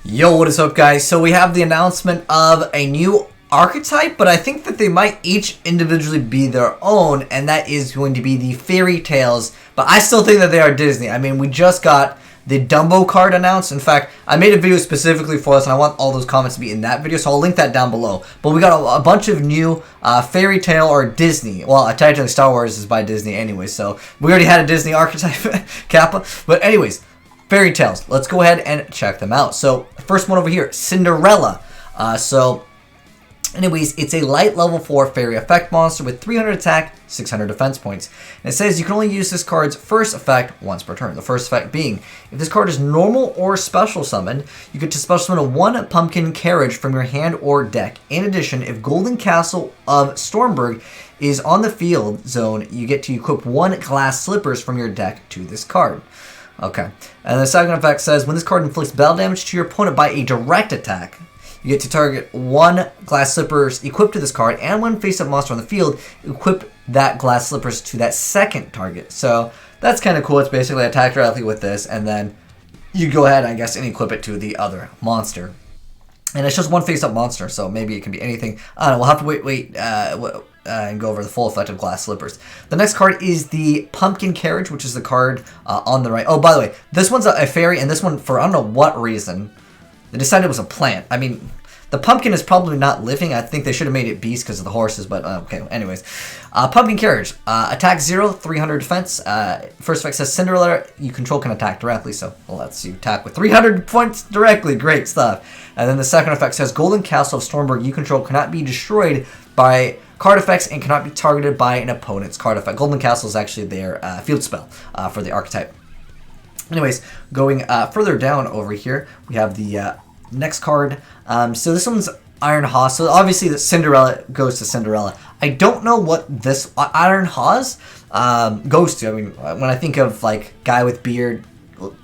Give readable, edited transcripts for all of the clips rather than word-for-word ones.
Yo, what is up, guys? So we have the announcement of a new archetype, but I think that they might each individually be their own, and that is going to be the fairy tales. But I still think that they are Disney. I mean, we just got the Dumbo card announced. In fact, I made a video specifically for this, and I want all those comments to be in that video, so I'll link that down below. But we got a bunch of new fairy tale or Disney. Well, technically Star Wars is by Disney anyway, so we already had a Disney archetype Kappa. But anyways, fairy tales. Let's go ahead and check them out. So, first one over here, Cinderella. Anyways, it's a light level 4 fairy effect monster with 300 attack, 600 defense points. And it says you can only use this card's first effect once per turn. The first effect being, if this card is normal or special summoned, you get to special summon a 1 pumpkin carriage from your hand or deck. In addition, if Golden Castle of Stormberg is on the field zone, you get to equip 1 glass slippers from your deck to this card. Okay, and the second effect says, when this card inflicts battle damage to your opponent by a direct attack, you get to target 1 glass slippers equipped to this card, and when face-up monster on the field, equip that glass slippers to that second target. So that's kind of cool. It's basically attack directly with this, and then you go ahead, I guess, and equip it to the other monster. And it's just 1 face-up monster, so maybe it can be anything. I don't know, we'll have to wait and go over the full effect of glass slippers. The next card is the Pumpkin Carriage, which is the card on the right. Oh, by the way, this one's a fairy, and this one, for I don't know what reason, they decided it was a plant. I mean, the pumpkin is probably not living. I think they should have made it beast because of the horses, but okay, anyways. Pumpkin Carriage. Attack 0, 300 defense. First effect says Cinderella you control can attack directly, so it lets you attack with 300 points directly. Great stuff. And then the second effect says Golden Castle of Stormberg you control cannot be destroyed by card effects and cannot be targeted by an opponent's card effect. Golden Castle is actually their field spell for the archetype. Anyways, going further down over here, we have the next card. So this one's Iron Haws. So obviously the Cinderella goes to Cinderella. I don't know what this Iron Haws goes to. I mean, when I think of like guy with beard,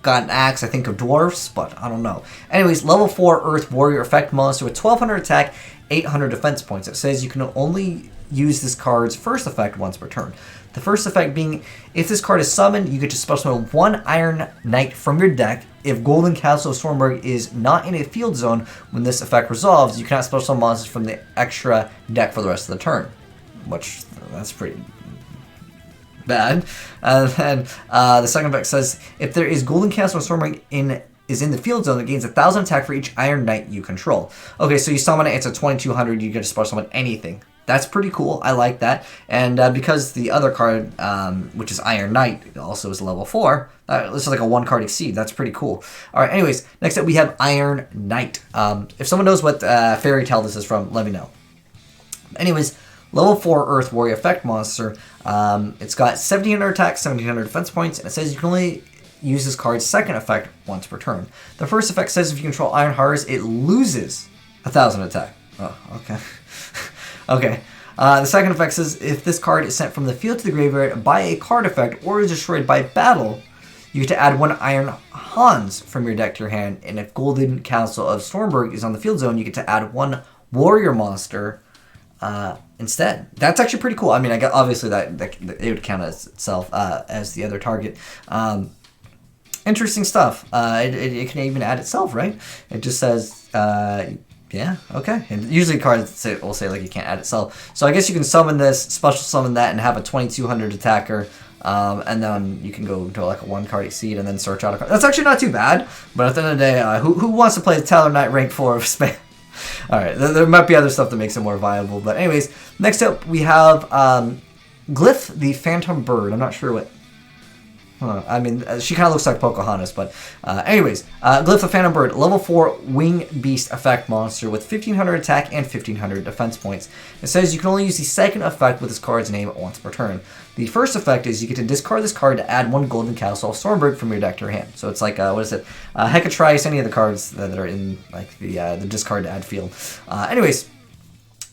got an axe, I think of dwarfs, but I don't know. Anyways, level 4 Earth Warrior effect monster with 1200 attack, 800 defense points. It says you can only use this card's first effect once per turn. The first effect being, if this card is summoned, you get to special summon 1 Iron Knight from your deck. If Golden Castle of Stormberg is not in a field zone when this effect resolves, you cannot special summon monsters from the extra deck for the rest of the turn. Which, that's pretty bad. And then the second effect says, if there is Golden Castle of Stormberg is in the field zone, it gains 1,000 attack for each Iron Knight you control. Okay, so you summon it, it's a 2200, you get to special summon anything. That's pretty cool. I like that. And because the other card, which is Iron Knight, also is level 4, this is like a 1-card exceed. That's pretty cool. All right, anyways, next up we have Iron Knight. If someone knows what fairy tale this is from, let me know. Anyways, level 4 Earth Warrior effect monster. It's got 1700 attack, 1700 defense points, and it says you can only use this card's second effect once per turn. The first effect says if you control Iron Horrors, it loses 1,000 attack. Oh, okay. Okay. The second effect says if this card is sent from the field to the graveyard by a card effect or is destroyed by battle, you get to add 1 Iron Hans from your deck to your hand. And if Golden Castle of Stormberg is on the field zone, you get to add 1 warrior monster instead. That's actually pretty cool. I mean, obviously that it would count as itself as the other target. Interesting stuff. It can even add itself, right? It just says yeah, okay. And usually cards will say like you can't add itself. So I guess you can summon this, special summon that, and have a 2200 attacker. And then you can go to like a 1-card exceed and then search out a card. That's actually not too bad. But at the end of the day, who wants to play the Talon Knight rank 4 of spam? Alright, there might be other stuff that makes it more viable. But anyways, next up we have Glyph, the Phantom Bird. I'm not sure what... I mean, she kind of looks like Pocahontas, but anyways, Glyph the Phantom Bird, level 4 Wing Beast effect monster with 1500 attack and 1500 defense points. It says you can only use the second effect with this card's name once per turn. The first effect is you get to discard this card to add 1 Golden Castle of Stormberg from your deck to your hand. So it's like, what is it? Hecatrice, any of the cards that are in like the discard to add field. Anyways,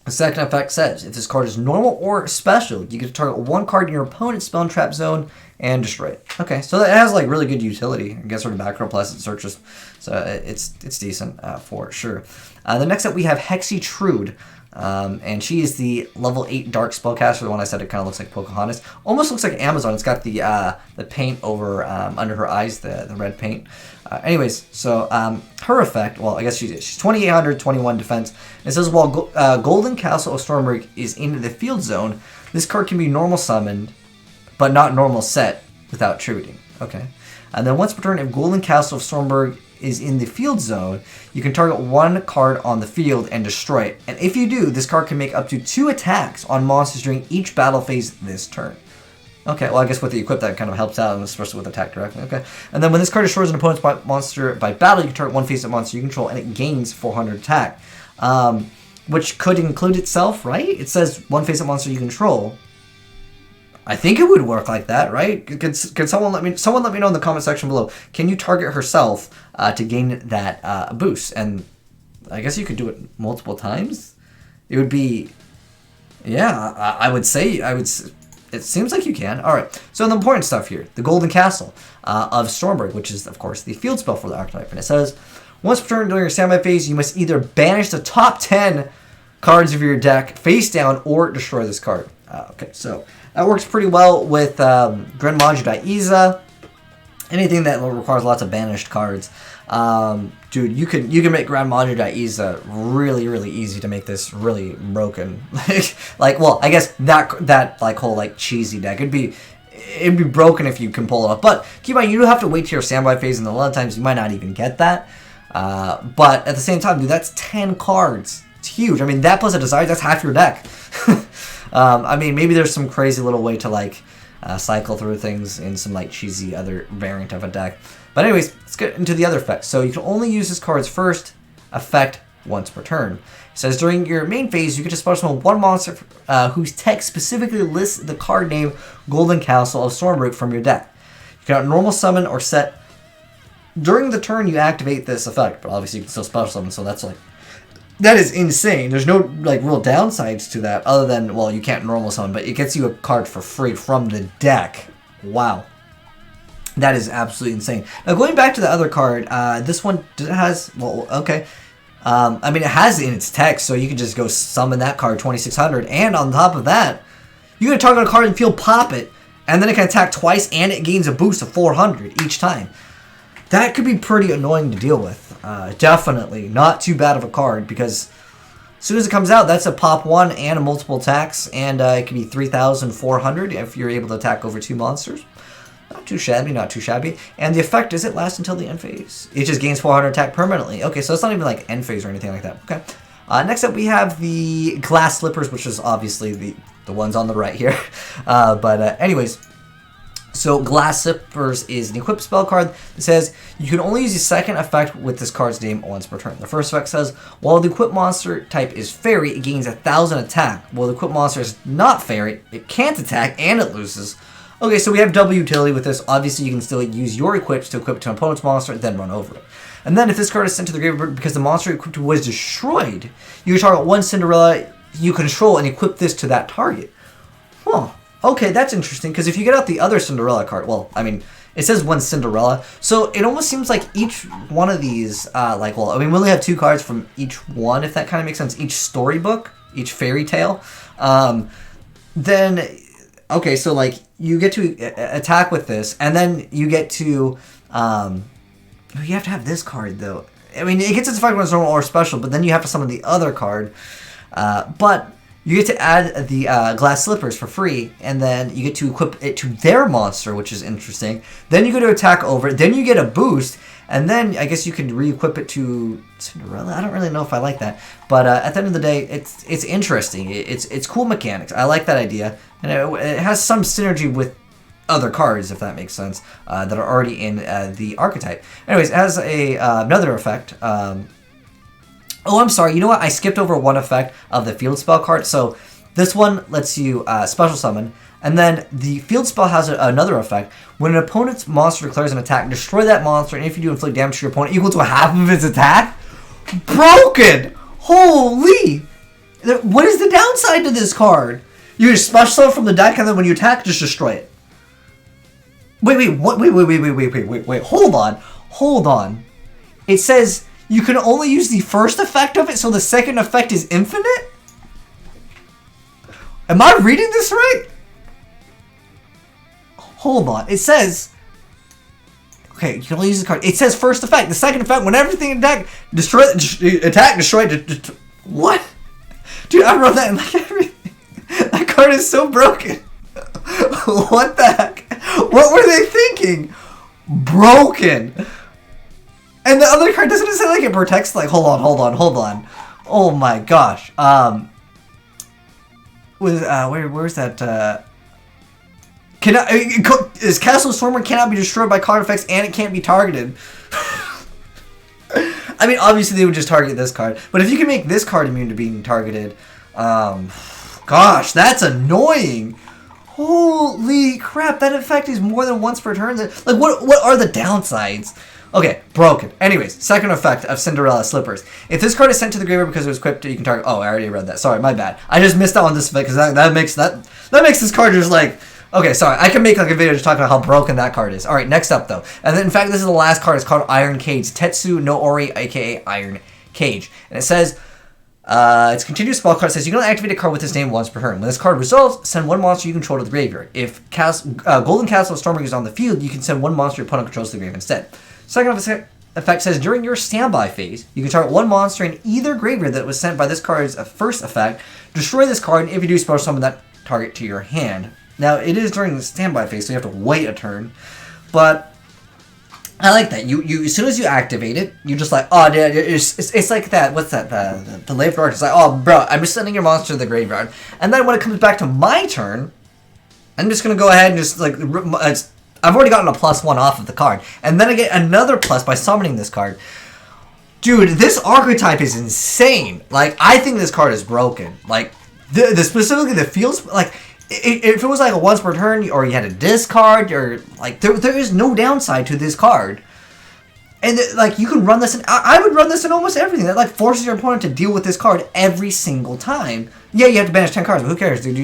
the second effect says, if this card is normal or special, you get to target 1 card in your opponent's spell and trap zone and destroy it. Okay, so it has like really good utility. I guess sort of back row plus it searches, so it's decent for sure. The next up we have Hexitrude. And she is the level 8 dark spellcaster. The one I said it kind of looks like Pocahontas. Almost looks like Amazon. It's got the paint over under her eyes, the red paint. Anyways, so her effect, well, I guess she's 2,800, 21 defense. It says, while Golden Castle of Stormbreak is in the field zone, this card can be normal summoned, but not normal set without tributing. Okay. And then once per turn, if Golden Castle of Stormbreak is in the field zone, you can target one card on the field and destroy it. And if you do, this card can make up to 2 attacks on monsters during each battle phase this turn. Okay, well, I guess with the equip that kind of helps out, especially with attack directly. Okay, and then when this card destroys an opponent's monster by battle, you can target one face-up monster you control, and it gains 400 attack, which could include itself, right? It says one face-up monster you control. I think it would work like that, right? Could someone let me know in the comment section below? Can you target herself to gain that boost? And I guess you could do it multiple times. It would be, yeah. I would say It seems like you can. All right. So the important stuff here: the Golden Castle of Stormbreak, which is of course the field spell for the Archetype, and it says once per turn during your standby phase, you must either banish the top 10 cards of your deck face down or destroy this card. Okay, so that works pretty well with Grenmaju.Iza. Anything that requires lots of banished cards. Dude, you can make Grenmaju.Iza really easy to make this really broken. Well, I guess that whole cheesy deck, it'd be broken if you can pull it off. But keep in mind, you do have to wait to your standby phase, and a lot of times you might not even get that. But at the same time, dude, that's 10 cards. It's huge. I mean, that plus a Desire, that's half your deck. I mean, maybe there's some crazy little way to cycle through things in some cheesy other variant of a deck. But anyways, let's get into the other effects. So you can only use this card's first effect once per turn. It says during your main phase, you get to special summon one monster whose text specifically lists the card name Golden Castle of Stormbreak from your deck. You cannot normal summon or set during the turn you activate this effect, but obviously you can still special summon, so that is insane. There's no real downsides to that other than, well, you can't normal summon, but it gets you a card for free from the deck. Wow. That is absolutely insane. Now, going back to the other card, this one has, well, okay. I mean, it has it in its text, so you can just go summon that card 2,600, and on top of that, you can target a card and field pop it, and then it can attack twice, and it gains a boost of 400 each time. That could be pretty annoying to deal with. Definitely not too bad of a card, because as soon as it comes out, that's a pop 1 and a multiple attacks, and it can be 3,400 if you're able to attack over 2 monsters. Not too shabby, not too shabby. And the effect is it lasts until the end phase. It just gains 400 attack permanently. Okay, so it's not even end phase or anything like that. Okay. Next up, we have the Glass Slippers, which is obviously the ones on the right here. Anyways, so Glass Slippers is an equipped spell card that says you can only use the second effect with this card's name once per turn. The first effect says, while the equipped monster type is fairy, it gains 1,000 attack. While the equipped monster is not fairy, it can't attack and it loses. Okay, so we have double utility with this. Obviously, you can still use your equips to equip to an opponent's monster and then run over it. And then if this card is sent to the graveyard because the monster equipped was destroyed, you can target one Cinderella you control and equip this to that target. Huh. Okay, that's interesting, because if you get out the other Cinderella card, well, I mean, it says one Cinderella, so it almost seems like each one of these, we only have 2 cards from each one, if that kind of makes sense, each storybook, each fairy tale. Then, okay, so, you get to attack with this, and then you get to, you have to have this card, though. I mean, it gets its effect when it's normal or special, but then you have to summon the other card, but you get to add the Glass Slippers for free, and then you get to equip it to their monster, which is interesting. Then you go to attack over it, then you get a boost, and then I guess you can re-equip it to Cinderella. I don't really know if I like that, but at the end of the day, it's interesting. It's cool mechanics. I like that idea, and it has some synergy with other cards, if that makes sense, that are already in the Archetype. Anyways, it has another effect. Oh, I'm sorry. You know what? I skipped over one effect of the field spell card. So this one lets you special summon. And then the field spell has another effect. When an opponent's monster declares an attack, destroy that monster. And if you do inflict damage to your opponent equal to half of its attack. Broken! Holy! What is the downside to this card? You just special summon from the deck, and then when you attack, just destroy it. Wait, what? Wait. Hold on. It says you can only use the first effect of it, so the second effect is infinite? Am I reading this right? Hold on. It says... Okay, you can only use the card. It says first effect. The second effect, when everything attack, destroy, what? Dude, I wrote that in like everything. That card is so broken. What the heck? What were they thinking? Broken. And the other card, doesn't it say like it protects, like, hold on. Oh my gosh. Where's that, is Castle Stormer cannot be destroyed by card effects and it can't be targeted. I mean, obviously they would just target this card, but if you can make this card immune to being targeted, gosh, that's annoying. Holy crap, that effect is more than once per turn. Like, what are the downsides? Okay, broken. Anyways, second effect of Cinderella Slippers. If this card is sent to the graveyard because it was equipped, you can target. Oh, I already read that. Sorry, my bad. I just missed out on this effect because that makes this card just like. Okay, sorry. I can make like a video just talking about how broken that card is. All right, next up though, and then in fact this is the last card. It's called Iron Cage. Tetsu no Ori, aka Iron Cage, and it says. It's a continuous spell card. It says you can only activate a card with this name once per turn. When this card resolves, send one monster you control to the graveyard. If Golden Castle Storming is on the field, you can send one monster your opponent controls to the graveyard instead. Second effect says during your standby phase, you can target one monster in either graveyard that was sent by this card's first effect. Destroy this card, and if you do, special summon that target to your hand. Now, it is during the standby phase, so you have to wait a turn, but I like that. You as soon as you activate it, you're just like, oh, yeah, it's like that. What's that? The Lave Dark is like, oh, bro, I'm just sending your monster to the graveyard, and then when it comes back to my turn, I'm just gonna go ahead and just like, I've already gotten a +1 off of the card, and then I get another plus by summoning this card. Dude, this archetype is insane. Like, I think this card is broken. Like, specifically the feels like. If it was like a once per turn, or you had a discard, or like there is no downside to this card, and like you can run this in. I would run this in almost everything. That like forces your opponent to deal with this card every single time. Yeah, you have to banish 10 cards, but who cares, dude?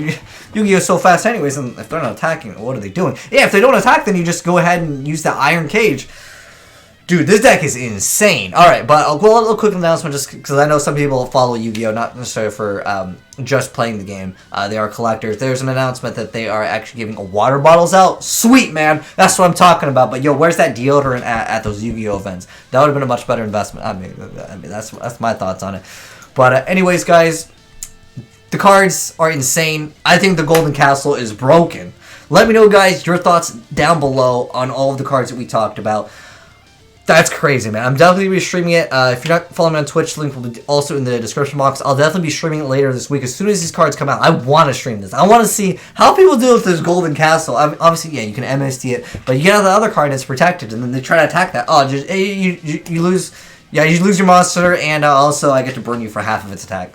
Yu-Gi-Oh is so fast anyways, and if they're not attacking, what are they doing? Yeah, if they don't attack, then you just go ahead and use the Iron Cage. Dude, this deck is insane. Alright, but I'll go a little quick announcement just because I know some people follow Yu-Gi-Oh! Not necessarily for just playing the game. They are collectors. There's an announcement that they are actually giving water bottles out. Sweet, man! That's what I'm talking about. But yo, where's that deodorant at those Yu-Gi-Oh! Events? That would have been a much better investment. I mean that's my thoughts on it. But anyways, guys, the cards are insane. I think the Golden Castle is broken. Let me know, guys, your thoughts down below on all of the cards that we talked about. That's crazy, man. I'm definitely going to be streaming it. If you're not following me on Twitch, the link will be also in the description box. I'll definitely be streaming it later this week. As soon as these cards come out, I want to stream this. I want to see how people deal with this Golden Castle. I mean, obviously, yeah, you can MST it, but you get the other card that's protected, and then they try to attack that. Oh, just you lose. Yeah, you lose your monster, and also I get to burn you for half of its attack.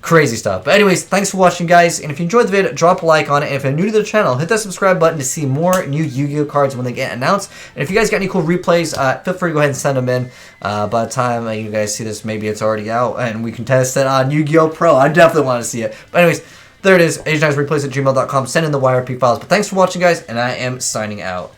Crazy stuff. But anyways, thanks for watching, guys. And if you enjoyed the video, drop a like on it. And if you're new to the channel, hit that subscribe button to see more new Yu-Gi-Oh cards when they get announced. And if you guys got any cool replays, feel free to go ahead and send them in. By the time you guys see this, maybe it's already out, and we can test it on YGOPRO. I definitely want to see it. But anyways, there it is. AzneyesReplays@gmail.com. Send in the YRP files. But thanks for watching, guys, and I am signing out.